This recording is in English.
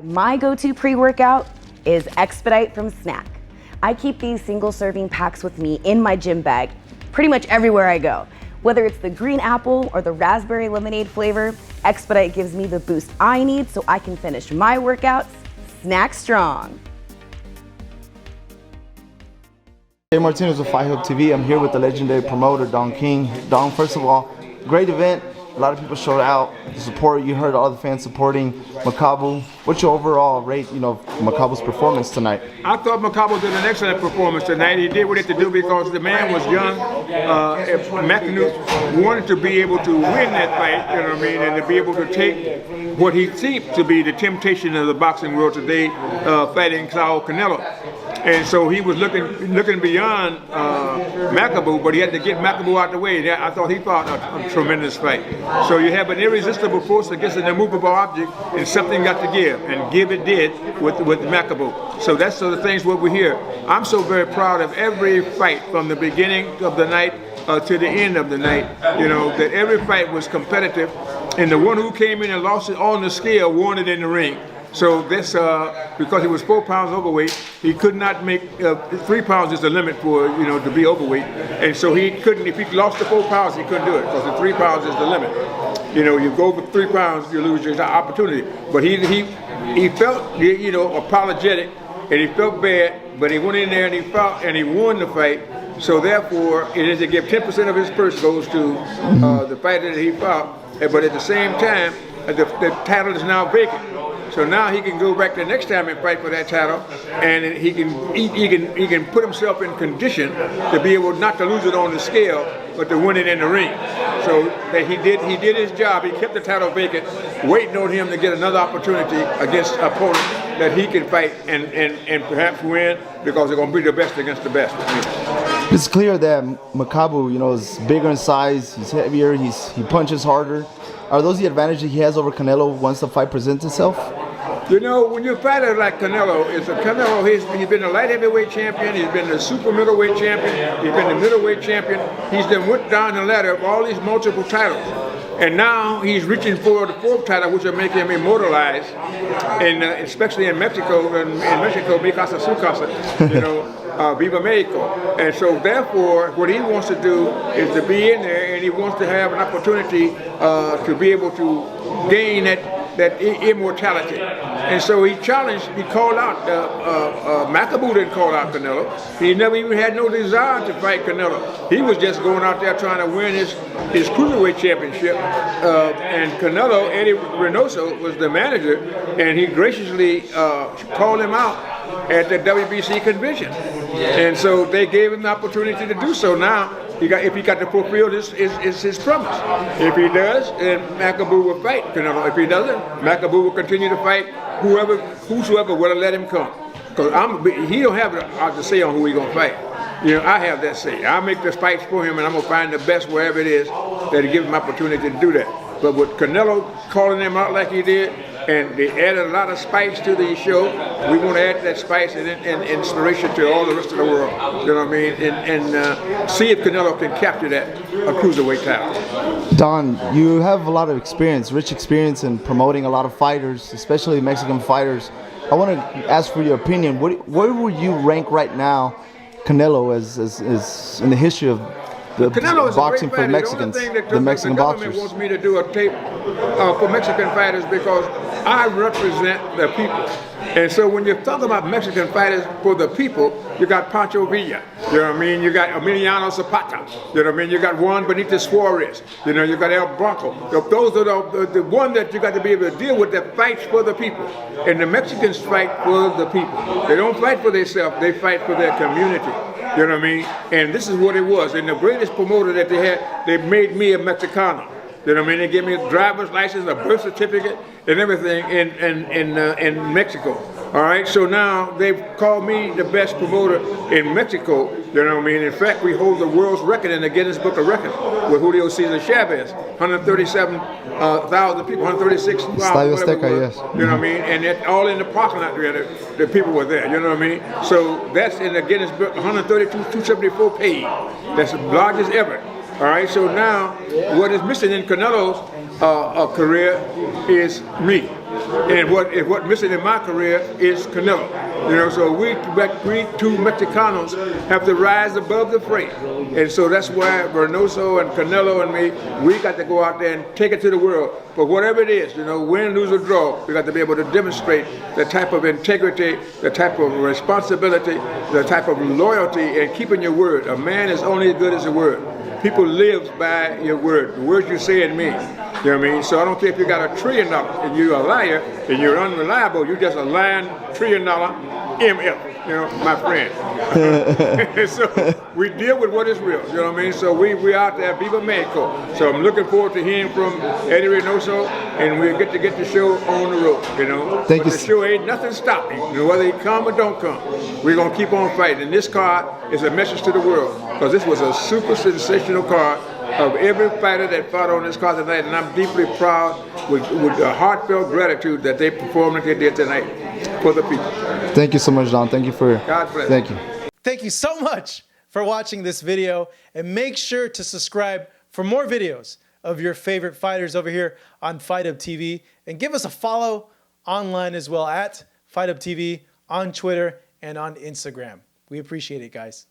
My go-to pre-workout is Expedite from Snack. I keep these single-serving packs with me in my gym bag pretty much everywhere I go. Whether it's the green apple or the raspberry lemonade flavor, Expedite gives me the boost I need so I can finish my workouts snack strong. Hey Martinez with Fight Hub TV. I'm here with the legendary promoter Don King. Don, first of all, great event. A lot of people showed out to support. You heard all the fans supporting Makabu. What's your overall rate, Makabu's performance tonight? I thought Makabu did an excellent performance tonight. He did what he had to do because the man was young. Mchunu wanted to be able to win that fight, you know what I mean, and to be able to take what he seemed to be the temptation of the boxing world today, fighting Canelo. And so he was looking beyond Makabu, but he had to get Makabu out the way. I thought he fought a tremendous fight. So you have an irresistible force against an immovable object, and something got to give, and give it did with Makabu. So that's the things what we hear. I'm so very proud of every fight from the beginning of the night to the end of the night. You know, that every fight was competitive, and the one who came in and lost it on the scale won it in the ring. So this, because he was 4 pounds overweight, he could not make, 3 pounds is the limit for, to be overweight. And so he couldn't, if he lost the 4 pounds, he couldn't do it, because the 3 pounds is the limit. You go over 3 pounds, you lose your opportunity. But he felt, apologetic, and he felt bad, but he went in there and he fought, and he won the fight. So therefore, it is to give 10% of his purse goes to the fighter that he fought. But at the same time, the title is now vacant. So now he can go back the next time and fight for that title, and he can put himself in condition to be able not to lose it on the scale, but to win it in the ring. So that he did his job. He kept the title vacant, waiting on him to get another opportunity against an opponent that he can fight and perhaps win, because they're going to be the best against the best. It's clear that Makabu, is bigger in size, he's heavier, he punches harder. Are those the advantages he has over Canelo once the fight presents itself? When you fight like Canelo, he's been the light heavyweight champion, he's been the super middleweight champion, he's been the middleweight champion, he's then went down the ladder of all these multiple titles. And now he's reaching for the 4th title, which will make him immortalized, and especially in Mexico, mi casa, su casa, Viva Mexico. And so therefore, what he wants to do is to be in there, and he wants to have an opportunity to be able to gain that immortality. And so he called out, Makabu didn't call out Canelo. He never even had no desire to fight Canelo. He was just going out there trying to win his cruiserweight championship. And Canelo, Eddie Reynoso, was the manager, and he graciously called him out at the WBC convention. And so they gave him the opportunity to do so. Now, if he got to fulfill his promise. If he does, then Makabu will fight Canelo. If he doesn't, Makabu will continue to fight whosoever will let him come. Because he don't have the say on who he's going to fight. I have that say. I make the fights for him, and I'm going to find the best wherever it is that he give him opportunity to do that. But with Canelo calling him out like he did, and they added a lot of spice to the show, we want to add that spice and inspiration to all the rest of the world, and see if Canelo can capture that cruiserweight title. Don, you have a lot of experience, rich experience in promoting a lot of fighters, especially Mexican fighters. I want to ask for your opinion. Where would you rank right now Canelo as in the history of the boxing for Mexicans, the Mexican boxers? The government wants me to do a tape for Mexican fighters because I represent the people. And so when you talk about Mexican fighters for the people, you got Pancho Villa, you got Emiliano Zapata, you got Juan Benito Suarez, you got El Bronco. Those are the one that you got to be able to deal with that fights for the people. And the Mexicans fight for the people. They don't fight for themselves, they fight for their community. You know what I mean? And this is what it was. And the greatest promoter that they had, they made me a Mexicano. You know what I mean? They gave me a driver's license, a birth certificate, and everything in Mexico. All right, so now they've called me the best promoter in Mexico. You know what I mean? In fact, we hold the world's record in the Guinness Book of Records with Julio Cesar Chavez, 137,000 people, 136,000. Yes. You know what I mean? And it, all in the parking lot there, the people were there. You know what I mean? So that's in the Guinness Book, 274 page. That's the largest ever. All right, so now what is missing in Canelo's career is me. And what missing in my career is Canelo. You know, so we two Mexicanos have to rise above the fray. And so that's why Reynoso and Canelo and me, we got to go out there and take it to the world. But whatever it is, you know, win, lose, or draw, we got to be able to demonstrate the type of integrity, the type of responsibility, the type of loyalty, and keeping your word. A man is only as good as a word. People live by your word. The words you say and mean. You know what I mean? So I don't care if you got $1 trillion and you're a liar and you're unreliable, you're just a lying $1 trillion MF, you know, my friend. So we deal with what is real, you know what I mean? So we out there, Viva Mexico. So I'm looking forward to hearing from Eddie Reynoso, and we'll get the show on the road, you know. Thank you. The show ain't nothing stopping, you know, whether he come or don't come. We're going to keep on fighting. And this card is a message to the world, because this was a super sensational card of every fighter that fought on this card tonight, and I'm deeply proud with a heartfelt gratitude that they performed like they did tonight for the people. Thank you so much, Don. Thank you for. God bless. Thank you. Thank you so much for watching this video, and make sure to subscribe for more videos of your favorite fighters over here on Fight Up TV, and give us a follow online as well at Fight Up TV on Twitter and on Instagram. We appreciate it, guys.